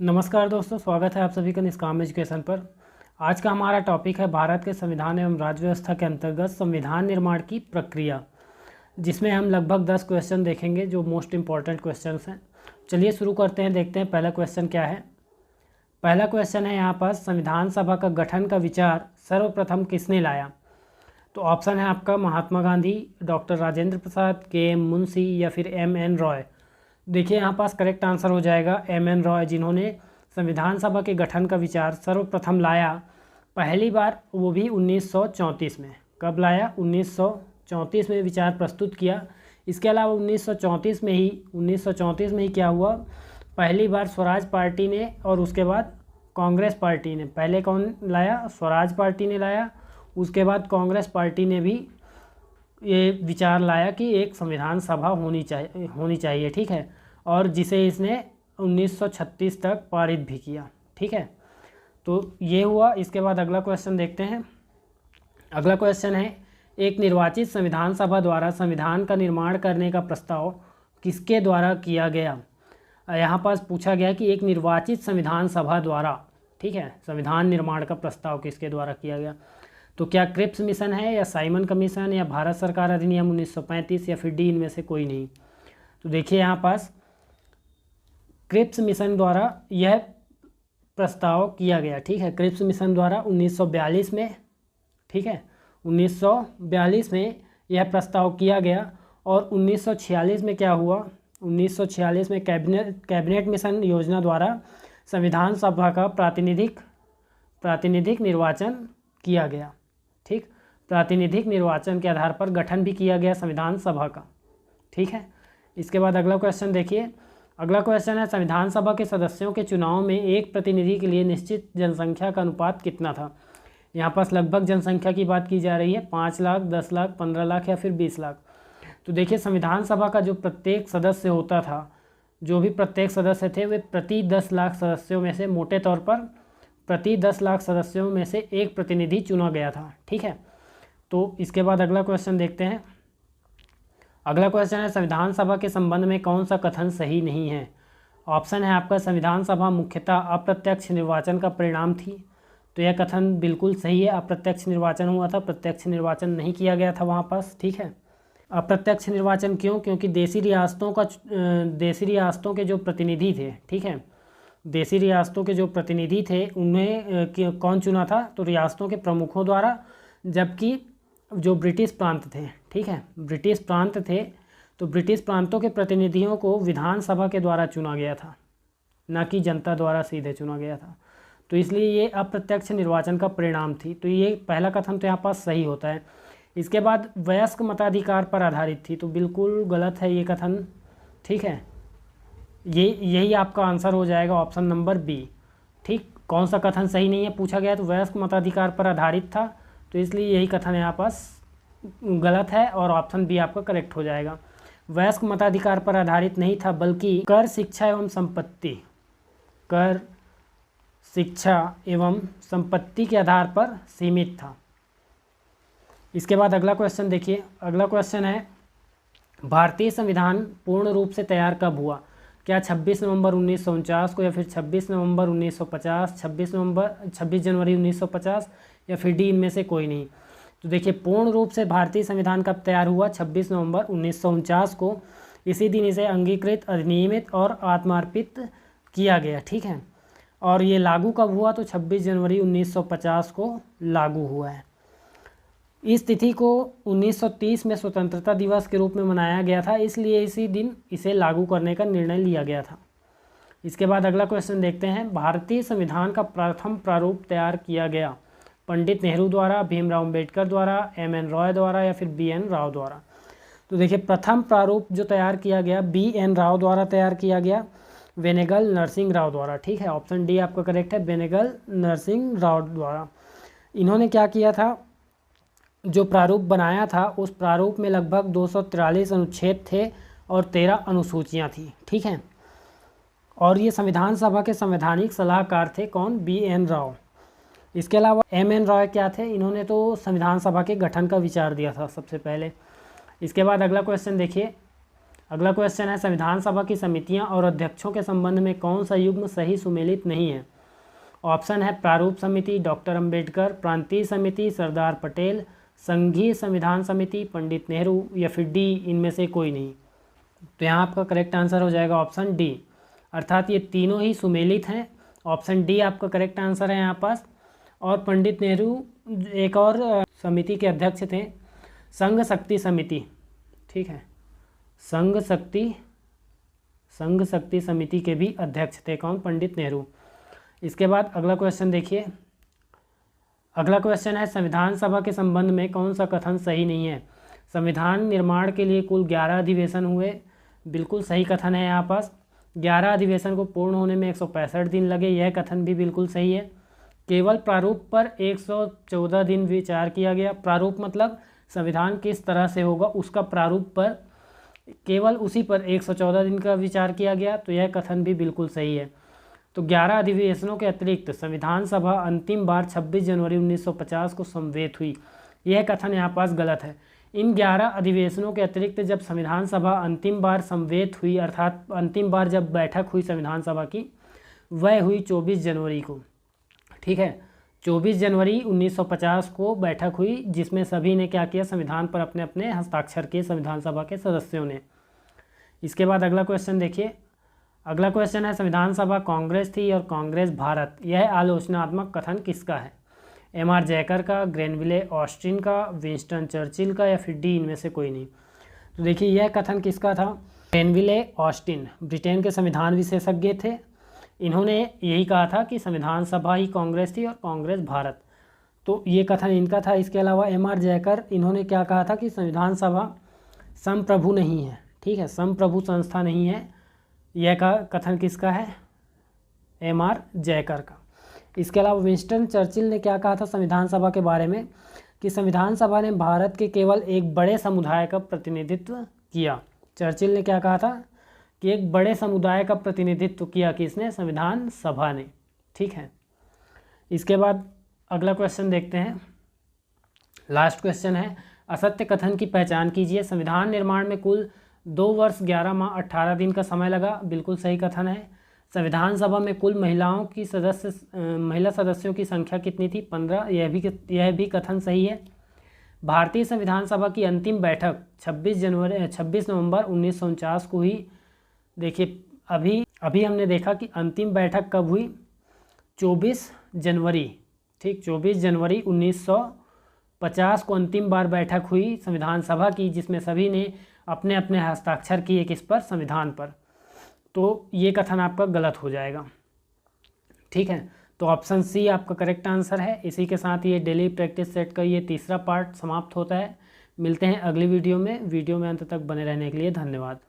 नमस्कार दोस्तों, स्वागत है आप सभी का निष्काम एजुकेशन पर। आज का हमारा टॉपिक है भारत के संविधान एवं राज्य व्यवस्था के अंतर्गत संविधान निर्माण की प्रक्रिया, जिसमें हम लगभग 10 क्वेश्चन देखेंगे जो मोस्ट इम्पॉर्टेंट क्वेश्चंस हैं। चलिए शुरू करते हैं, देखते हैं पहला क्वेश्चन क्या है। पहला क्वेश्चन है यहाँ पर, संविधान सभा का गठन का विचार सर्वप्रथम किसने लाया? तो ऑप्शन है आपका महात्मा गांधी, डॉक्टर राजेंद्र प्रसाद, के.एम. मुंशी या फिर M.N. रॉय। देखिए यहाँ पास करेक्ट आंसर हो जाएगा M.N. रॉय, जिन्होंने संविधान सभा के गठन का विचार सर्वप्रथम लाया, पहली बार वो भी 1934 में। कब लाया? 1934 में विचार प्रस्तुत किया। इसके अलावा 1934 में ही क्या हुआ, पहली बार स्वराज पार्टी ने और उसके बाद कांग्रेस पार्टी ने, पहले कौन लाया? स्वराज पार्टी ने लाया, उसके बाद कांग्रेस पार्टी ने भी ये विचार लाया कि एक संविधान सभा होनी चाहिए, ठीक है, और जिसे इसने 1936 तक पारित भी किया, ठीक है। तो ये हुआ। इसके बाद अगला क्वेश्चन देखते हैं। अगला क्वेश्चन है, एक निर्वाचित संविधान सभा द्वारा संविधान का निर्माण करने का प्रस्ताव किसके द्वारा किया गया? यहाँ पास पूछा गया कि एक निर्वाचित संविधान सभा द्वारा, ठीक है, संविधान निर्माण का प्रस्ताव किसके द्वारा किया गया? तो क्या क्रिप्स मिशन है, या साइमन कमीशन, या भारत सरकार अधिनियम 1935, या फिर डी इनमें से कोई नहीं? तो देखिए यहाँ पास क्रिप्स मिशन द्वारा यह प्रस्ताव किया गया, ठीक है। क्रिप्स मिशन द्वारा 1942 में, ठीक है, 1942 में यह प्रस्ताव किया गया। और 1946 में क्या हुआ? 1946 में कैबिनेट मिशन योजना द्वारा संविधान सभा का प्रातिनिधिक निर्वाचन किया गया, ठीक। प्रातिनिधिक निर्वाचन के आधार पर गठन भी किया गया संविधान सभा का, ठीक है। इसके बाद अगला क्वेश्चन देखिए। अगला क्वेश्चन है, संविधान सभा के सदस्यों के चुनाव में एक प्रतिनिधि के लिए निश्चित जनसंख्या का अनुपात कितना था? यहाँ पास लगभग जनसंख्या की बात की जा रही है, 5 लाख, 10 लाख, 15 लाख या फिर 20 लाख। तो देखिए संविधान सभा का जो प्रत्येक सदस्य होता था, जो भी प्रत्येक सदस्य थे, वे प्रति 10 लाख सदस्यों में से, मोटे तौर पर प्रति 10 लाख सदस्यों में से एक प्रतिनिधि चुना गया था, ठीक है। तो इसके बाद अगला क्वेश्चन देखते हैं। अगला क्वेश्चन है, संविधान सभा के संबंध में कौन सा कथन सही नहीं है? ऑप्शन है आपका, संविधान सभा मुख्यतः अप्रत्यक्ष निर्वाचन का परिणाम थी। तो यह कथन बिल्कुल सही है, अप्रत्यक्ष निर्वाचन हुआ था, प्रत्यक्ष निर्वाचन नहीं किया गया था वहाँ पास, ठीक है। अप्रत्यक्ष निर्वाचन क्यों? क्योंकि देशी रियासतों के जो प्रतिनिधि थे, ठीक है, देशी रियासतों के जो प्रतिनिधि थे उन्हें कौन चुना था? तो रियासतों के प्रमुखों द्वारा, जबकि जो ब्रिटिश प्रांत थे, ठीक है, ब्रिटिश प्रांत थे, तो ब्रिटिश प्रांतों के प्रतिनिधियों को विधानसभा के द्वारा चुना गया था, न कि जनता द्वारा सीधे चुना गया था। तो इसलिए ये अप्रत्यक्ष निर्वाचन का परिणाम थी। तो ये पहला कथन तो यहाँ पास सही होता है। इसके बाद वयस्क मताधिकार पर आधारित थी, तो बिल्कुल गलत है ये कथन, ठीक है। यही आपका आंसर हो जाएगा, ऑप्शन नंबर बी, ठीक। कौन सा कथन सही नहीं है पूछा गया, तो वयस्क मताधिकार पर आधारित था, तो इसलिए यही कथन यहाँ पास गलत है और ऑप्शन बी आपका करेक्ट हो जाएगा। वयस्क मताधिकार पर आधारित नहीं था, बल्कि कर, शिक्षा एवं संपत्ति के आधार पर सीमित था। इसके बाद अगला क्वेश्चन देखिए। अगला क्वेश्चन है, भारतीय संविधान पूर्ण रूप से तैयार कब हुआ? क्या 26 नवंबर 1949 को, या फिर 26 नवंबर 1950, 26 जनवरी 1950, या फिर डी इनमें से कोई नहीं? तो देखिए पूर्ण रूप से भारतीय संविधान कब तैयार हुआ? 26 नवंबर 1949 को। इसी दिन इसे अंगीकृत, अधिनियमित और आत्मार्पित किया गया, ठीक है। और ये लागू कब हुआ? तो 26 जनवरी 1950 को लागू हुआ है। इस तिथि को 1930 में स्वतंत्रता दिवस के रूप में मनाया गया था, इसलिए इसी दिन इसे लागू करने का निर्णय लिया गया था। इसके बाद अगला क्वेश्चन देखते हैं। भारतीय संविधान का प्रथम प्रारूप तैयार किया गया पंडित नेहरू द्वारा, भीमराव अम्बेडकर द्वारा, M.N. रॉय द्वारा, या फिर B.N. राव द्वारा? तो देखिए प्रथम प्रारूप जो तैयार किया गया B.N. राव द्वारा तैयार किया गया, बेनेगल नरसिंह राव द्वारा, ठीक है। ऑप्शन डी आपका करेक्ट है, बेनेगल नरसिंह राव द्वारा। इन्होंने क्या किया था, जो प्रारूप बनाया था उस प्रारूप में लगभग 243 अनुच्छेद थे और 13 अनुसूचियां थी, ठीक है। और ये संविधान सभा के संवैधानिक सलाहकार थे, कौन? B.N. राव। इसके अलावा M.N. रॉय क्या थे? इन्होंने तो संविधान सभा के गठन का विचार दिया था सबसे पहले। इसके बाद अगला क्वेश्चन देखिए। अगला क्वेश्चन है संविधान सभा की समितियां और अध्यक्षों के संबंध में कौन सा युग्म सही सुमेलित नहीं है। ऑप्शन है प्रारूप समिति, डॉक्टर अंबेडकर, प्रांतीय समिति, सरदार पटेल, संघीय संविधान समिति, पंडित नेहरू, या फिर डी इनमें से कोई नहीं। तो यहाँ आपका करेक्ट आंसर हो जाएगा ऑप्शन डी, अर्थात ये तीनों ही सुमेलित हैं। ऑप्शन डी आपका करेक्ट आंसर है यहाँ पास। और पंडित नेहरू एक और समिति के अध्यक्ष थे, संघ शक्ति समिति, ठीक है, संघ शक्ति समिति के भी अध्यक्ष थे कौन, पंडित नेहरू। इसके बाद अगला क्वेश्चन देखिए। अगला क्वेश्चन है संविधान सभा के संबंध में कौन सा कथन सही नहीं है। संविधान निर्माण के लिए कुल 11 अधिवेशन हुए, बिल्कुल सही कथन है यहाँ पास। 11 अधिवेशन को पूर्ण होने में 165 दिन लगे, यह कथन भी बिल्कुल सही है। केवल प्रारूप पर 114 दिन विचार किया गया। प्रारूप मतलब संविधान किस तरह से होगा उसका प्रारूप पर, केवल उसी पर 114 दिन का विचार किया गया, तो यह कथन भी बिल्कुल सही है। तो 11 अधिवेशनों के अतिरिक्त संविधान सभा अंतिम बार 26 जनवरी 1950 को समवेत हुई, यह कथन यहाँ पास गलत है। इन 11 अधिवेशनों के अतिरिक्त जब संविधान सभा अंतिम बार समवेत हुई, अर्थात अंतिम बार जब बैठक हुई संविधान सभा की, वह हुई 24 जनवरी को, ठीक है। 24 जनवरी 1950 को बैठक हुई, जिसमें सभी ने क्या किया, संविधान पर अपने अपने हस्ताक्षर किए, संविधान सभा के सदस्यों ने। इसके बाद अगला क्वेश्चन देखिए। अगला क्वेश्चन है संविधान सभा कांग्रेस थी और कांग्रेस भारत, यह आलोचनात्मक कथन किसका है। एम.आर. जयकर का, ग्रेनविले ऑस्टिन का, विंस्टन चर्चिल का, या फिर डी इनमें से कोई नहीं। तो देखिए यह कथन किसका था, ग्रेनविले ऑस्टिन ब्रिटेन के संविधान विशेषज्ञ थे। इन्होंने यही कहा था कि संविधान सभा ही कांग्रेस थी और कांग्रेस भारत, तो ये कथन इनका था। इसके अलावा एम.आर. जयकर, इन्होंने क्या कहा था कि संविधान सभा संप्रभु नहीं है, ठीक है, संप्रभु संस्था नहीं है। यह का कथन किसका है, एम.आर. जयकर का। इसके अलावा विंस्टन चर्चिल ने क्या कहा था संविधान सभा के बारे में, कि संविधान सभा ने भारत के केवल एक बड़े समुदाय का प्रतिनिधित्व किया। चर्चिल ने क्या कहा था कि एक बड़े समुदाय का प्रतिनिधित्व किया किसने, संविधान सभा ने, ठीक है। इसके बाद अगला क्वेश्चन देखते हैं। लास्ट क्वेश्चन है असत्य कथन की पहचान कीजिए। संविधान निर्माण में कुल 2 वर्ष 11 माह 18 दिन का समय लगा, बिल्कुल सही कथन है। संविधान सभा में कुल महिला सदस्यों की संख्या कितनी थी, 15, यह भी कथन सही है। भारतीय संविधान सभा की अंतिम बैठक 26 नवंबर 1949 को हुई। देखिए अभी हमने देखा कि अंतिम बैठक कब हुई, 24 जनवरी, ठीक, 24 जनवरी 1950 को अंतिम बार बैठक हुई संविधान सभा की, जिसमें सभी ने अपने अपने हस्ताक्षर किए किस पर, संविधान पर। तो ये कथन आपका गलत हो जाएगा, ठीक है। तो ऑप्शन सी आपका करेक्ट आंसर है। इसी के साथ ये डेली प्रैक्टिस सेट का ये तीसरा पार्ट समाप्त होता है। मिलते हैं अगली वीडियो में। अंत तक बने रहने के लिए धन्यवाद।